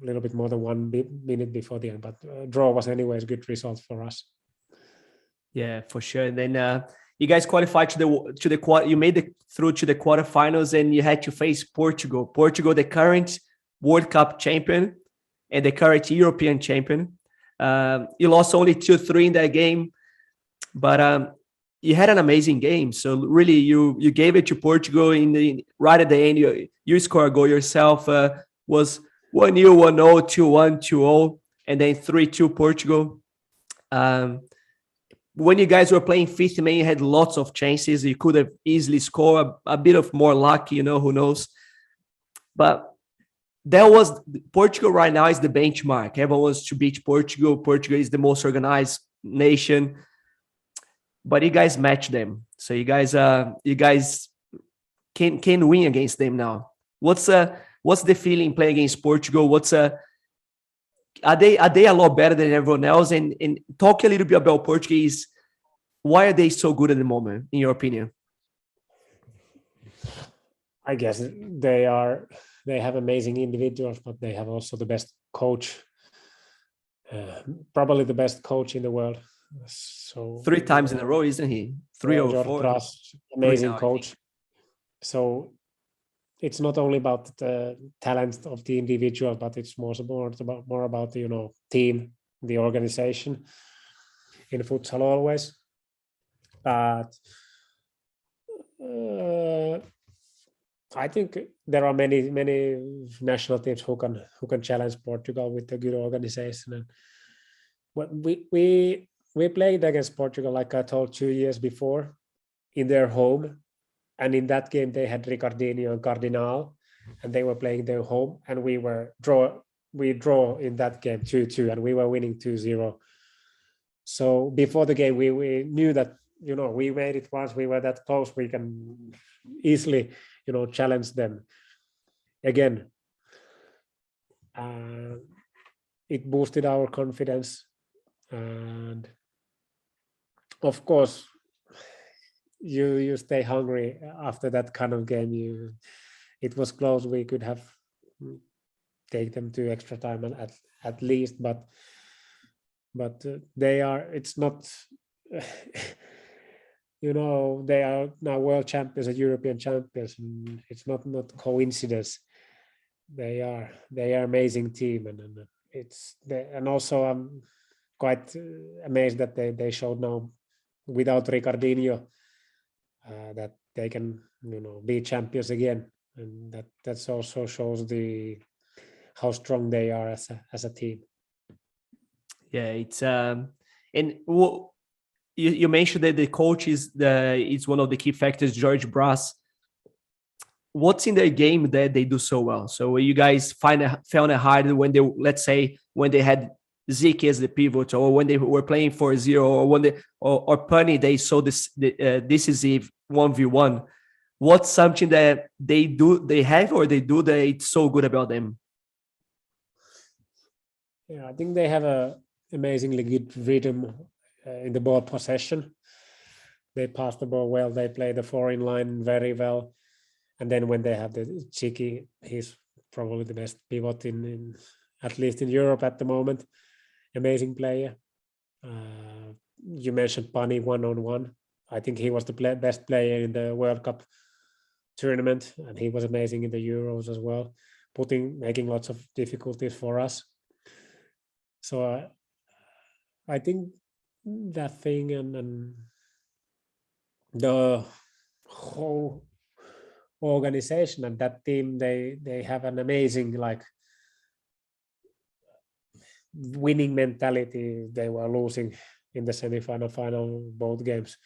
little bit more than 1 minute before the end, but draw was anyways a good result for us. Yeah, for sure. And then you guys qualified to the quarter. You made it through to the quarterfinals, and you had to face Portugal. Portugal, the current World Cup champion and the current European champion. You lost only 2-3 in that game, but you had an amazing game. So really, you gave it to Portugal right at the end. You scored a goal yourself. Was 1-0, 1-0, 2-1, 2-0, and then 3-2 Portugal. When you guys were playing fifth man, you had lots of chances. You could have easily scored a bit of more luck, who knows. But that was Portugal right now is the benchmark. Everyone wants to beat Portugal. Portugal is the most organized nation, but you guys match them. So you guys can win against them now. What's the feeling playing against Portugal? Are they a lot better than everyone else? And talk a little bit about Portuguese. Why are they so good at the moment, in your opinion? I guess they have amazing individuals, but they have also the best coach, probably the best coach in the world. So 3 times in a row, isn't he? 3 or 4. Amazing coach. So it's not only about the talent of the individual, but it's more about the team, the organization in futsal always. But I think there are many national teams who can challenge Portugal with a good organization. And we played against Portugal, like I told, 2 years before in their home, and in that game they had Ricardinho and Cardinal, and they were playing their home, and we draw in that game 2-2, and we were winning 2-0. So before the game, we knew that we made it once, we were that close, we can easily challenge them again. It boosted our confidence, and of course you stay hungry after that kind of game. It was close, we could have take them to extra time and at least, but it's not they are now world champions and European champions, and it's not coincidence. They are amazing team, and also I'm quite amazed that they showed now without Ricardinho that they can be champions again, and that also shows how strong they are as a team. Yeah, it's and you mentioned that the coach is one of the key factors, George Brass. What's in their game that they do so well? So you guys found it hard when they had Zeke as the pivot, or when they were playing 4-0, or when or Pani, they saw this decisive 1v1. What's something that they have that it's so good about them? Yeah, I think they have a amazingly good rhythm in the ball possession. They pass the ball well, they play the 4 in line very well, and then when they have the Chiki, he's probably the best pivot in at least in Europe at the moment. Amazing player. You mentioned Pani 1-on-1. I think he was the best player in the World Cup tournament, and he was amazing in the Euros as well, making lots of difficulties for us. So I think that thing and the whole organization and that team, they have an amazing winning mentality. They were losing in the final both games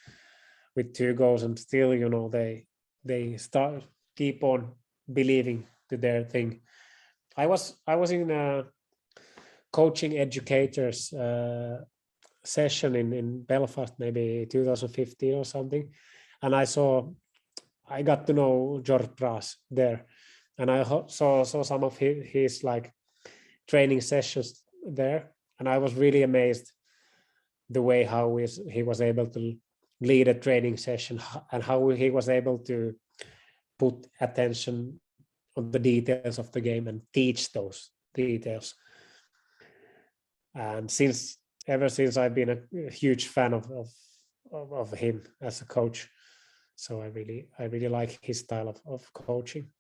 with 2 goals, and still they keep on believing to their thing. I was in a coaching educators session in Belfast, maybe 2015 or something, and I got to know George Brass there, and I saw some of his training sessions there, and I was really amazed the way how he was able to lead a training session, and how he was able to put attention on the details of the game and teach those details. And ever since I've been a huge fan of him as a coach. So I really like his style of coaching.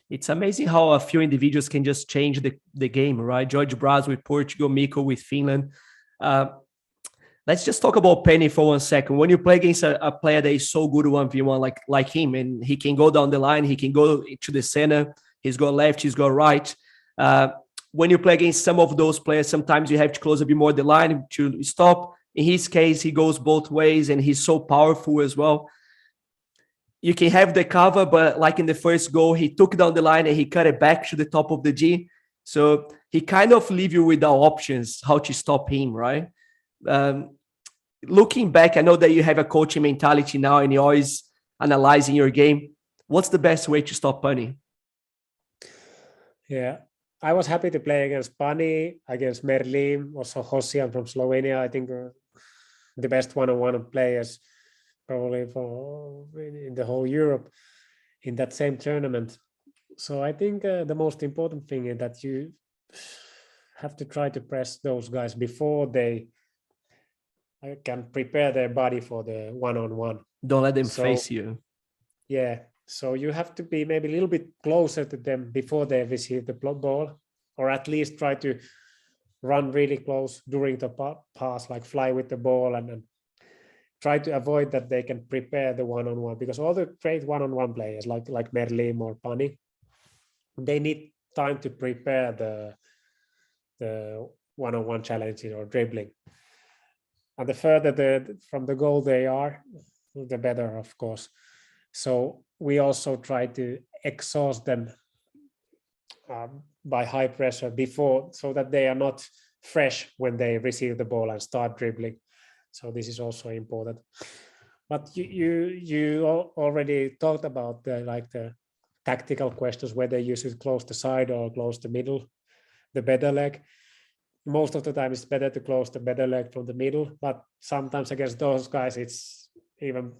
It's amazing how a few individuals can just change the game, right? George Brass with Portugal, Miko with Finland. Let's just talk about Penny for 1 second. When you play against a player that is so good 1v1 like him, and he can go down the line, he can go to the center, he's got left, he's got right. When you play against some of those players, sometimes you have to close a bit more the line to stop. In his case, he goes both ways, and he's so powerful as well. you can have the cover, but like in the first goal, he took down the line and he cut it back to the top of the G. So he kind of leave you without options how to stop him, right? Looking back, I know that you have a coaching mentality now and you're always analyzing your game. What's the best way to stop Pani? Yeah, I was happy to play against Pani, against Merlin, also Hosian from Slovenia. I think the best one-on-one players probably in the whole Europe in that same tournament. So I think the most important thing is that you have to try to press those guys before they can prepare their body for the one-on-one. Don't let them face you. Yeah, so you have to be maybe a little bit closer to them before they receive the ball, or at least try to run really close during the pass, like fly with the ball, and try to avoid that they can prepare the one-on-one, because all the great one-on-one players like Merlim or Pani, they need time to prepare the one-on-one challenges or dribbling. And the further from the goal they are, the better, of course. So we also try to exhaust them by high pressure before, so that they are not fresh when they receive the ball and start dribbling. So this is also important. But you already talked about the tactical questions, whether you should close the side or close the middle, the better leg. Most of the time it's better to close the better leg from the middle, but sometimes against those guys it's even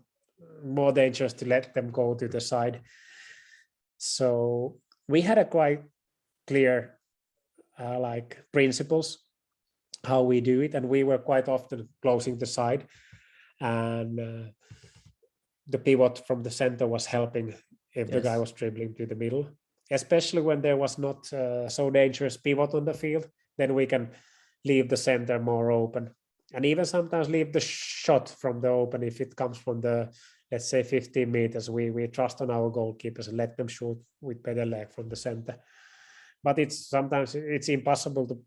more dangerous to let them go to the side. So we had a quite clear principles how we do it, and we were quite often closing the side, and the pivot from the center was helping if the guy was dribbling to the middle, especially when there was not so dangerous pivot on the field. Then we can leave the center more open, and even sometimes leave the shot from the open if it comes from the, let's say, 15 meters. We trust on our goalkeepers and let them shoot with better leg from the center. But sometimes it's impossible to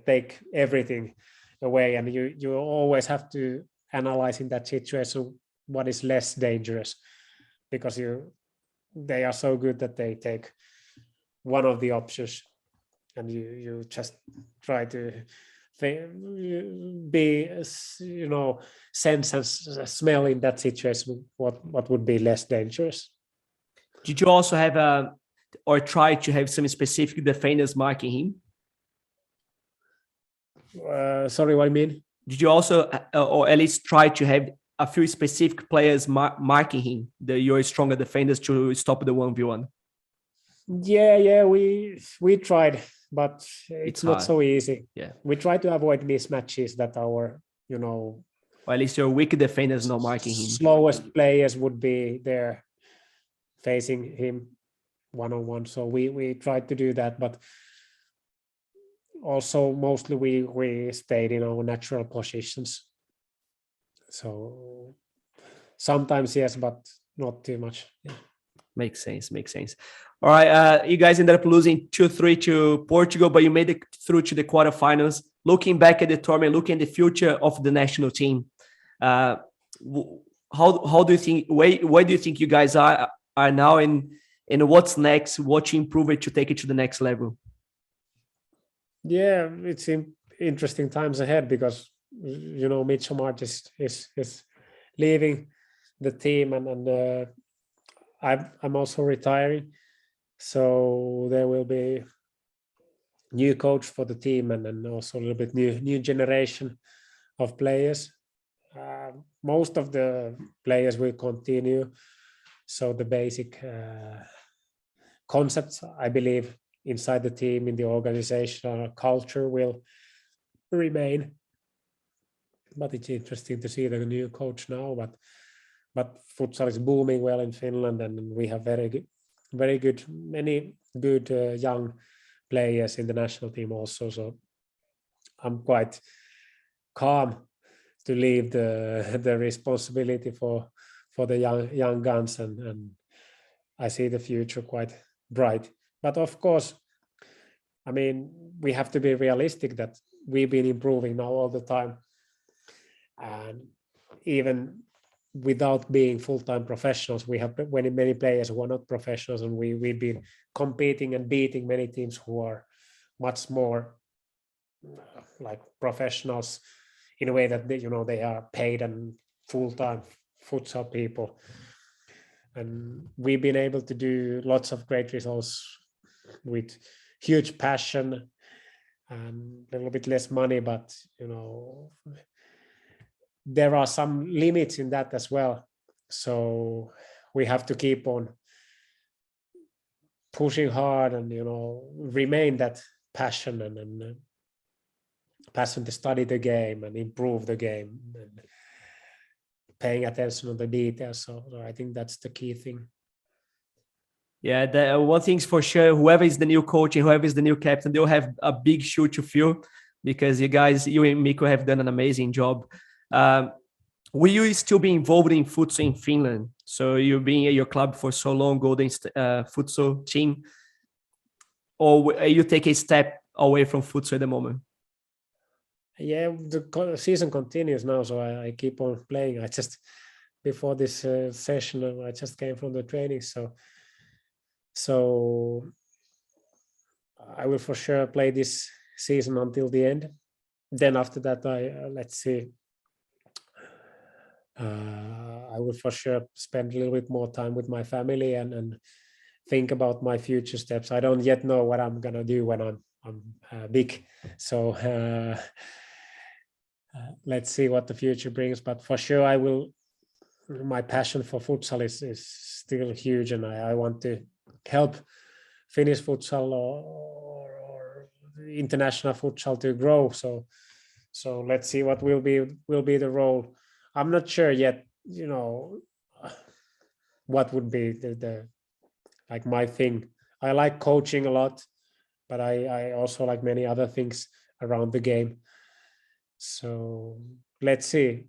take everything away, and you always have to analyze in that situation what is less dangerous, because they are so good that they take one of the options, and you just try to be sense and smell in that situation what would be less dangerous. Did you also have or try to have some specific defenders marking him? Sorry, what do you mean? Did you also, or at least try to have a few specific players marking him, your stronger defenders, to stop the 1v1? Yeah, we tried, but it's not so easy. Yeah, we try to avoid mismatches that our, or at least your weak defenders not marking him. Slowest players would be there facing him one-on-one. So we tried to do that, but also mostly we stayed in our natural positions. So sometimes yes, but not too much. Yeah. Makes sense. All right, you guys ended up losing 2-3 to Portugal, but you made it through to the quarterfinals. Looking back at the tournament, looking at the future of the national team, how do you think? Where do you think you guys are now, and what's next? What you improve it to take it to the next level? Yeah, it's interesting times ahead, because Mitchell March is leaving the team, and I'm also retiring, so there will be new coach for the team, and also a little bit new generation of players. Most of the players will continue, so the basic concepts, I believe, inside the team, in the organizational culture, will remain. But it's interesting to see the new coach now. But futsal is booming well in Finland, and we have many good young players in the national team also. So I'm quite calm to leave the responsibility for the young guns, and I see the future quite bright. But of course, I mean, we have to be realistic that we've been improving now all the time, and even without being full-time professionals. We have many players who are not professionals, and we've been competing and beating many teams who are much more like professionals in a way that they are paid and full-time futsal people. And we've been able to do lots of great results with huge passion and a little bit less money, but there are some limits in that as well. So we have to keep on pushing hard and remain that passion and passion to study the game and improve the game and paying attention to the details. So I think that's the key thing. Yeah, the one thing's for sure, whoever is the new coach and whoever is the new captain, they'll have a big shoe to fill, because you and Mikko have done an amazing job. Will you still be involved in futsal in Finland? So you've been at your club for so long, Golden futsal team, or you take a step away from futsal at the moment? Yeah, the season continues now, so I keep on playing. I just, before this session, I just came from the training, so I will for sure play this season until the end. Then after that, let's see. I will for sure spend a little bit more time with my family and think about my future steps. I don't yet know what I'm gonna do when I'm big. So let's see what the future brings. But for sure, I will. My passion for futsal is still huge, and I want to help Finnish futsal or international futsal to grow. So let's see what will be the role. I'm not sure yet, what would be the like my thing. I like coaching a lot, but I also like many other things around the game. So let's see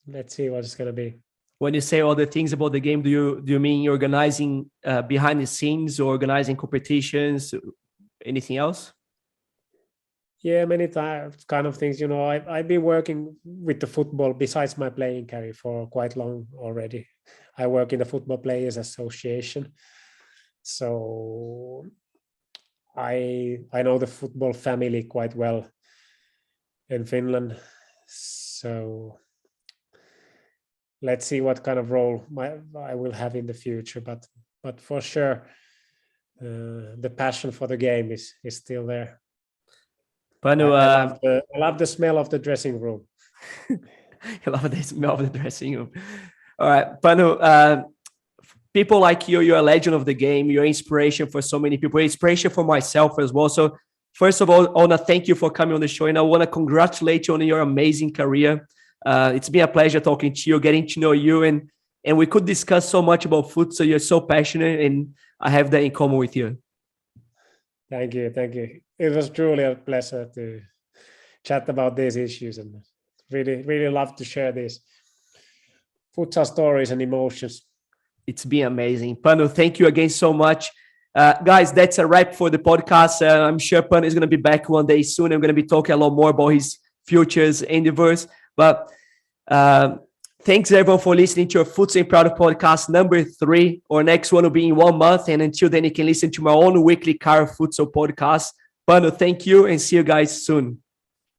what it's gonna be. When you say all the things about the game, do you mean organizing behind the scenes, or organizing competitions, anything else? Yeah, many times kind of things. I've been working with the football besides my playing career for quite long already. I work in the Football Players Association. So I know the football family quite well in Finland. So let's see what kind of role I will have in the future. But for sure, the passion for the game is still there. Panu, I love the smell of the dressing room. I love the smell of the dressing room. All right, Panu, people like you, you're a legend of the game. You're inspiration for so many people, inspiration for myself as well. So first of all, I want to thank you for coming on the show, and I want to congratulate you on your amazing career. It's been a pleasure talking to you, getting to know you, and we could discuss so much about futsal. You're so passionate, and I have that in common with you. Thank you. It was truly a pleasure to chat about these issues, and really love to share these futsal stories and emotions. It's been amazing. Panu, thank you again so much. Guys, that's a wrap for the podcast. I'm sure Panu is going to be back one day soon. I'm going to be talking a lot more about his futures endeavors. But thanks everyone for listening to our Futsal Proud podcast number 3. Our next one will be in 1 month. And until then, you can listen to my own weekly Caro Futsal podcast. Panu, thank you, and see you guys soon.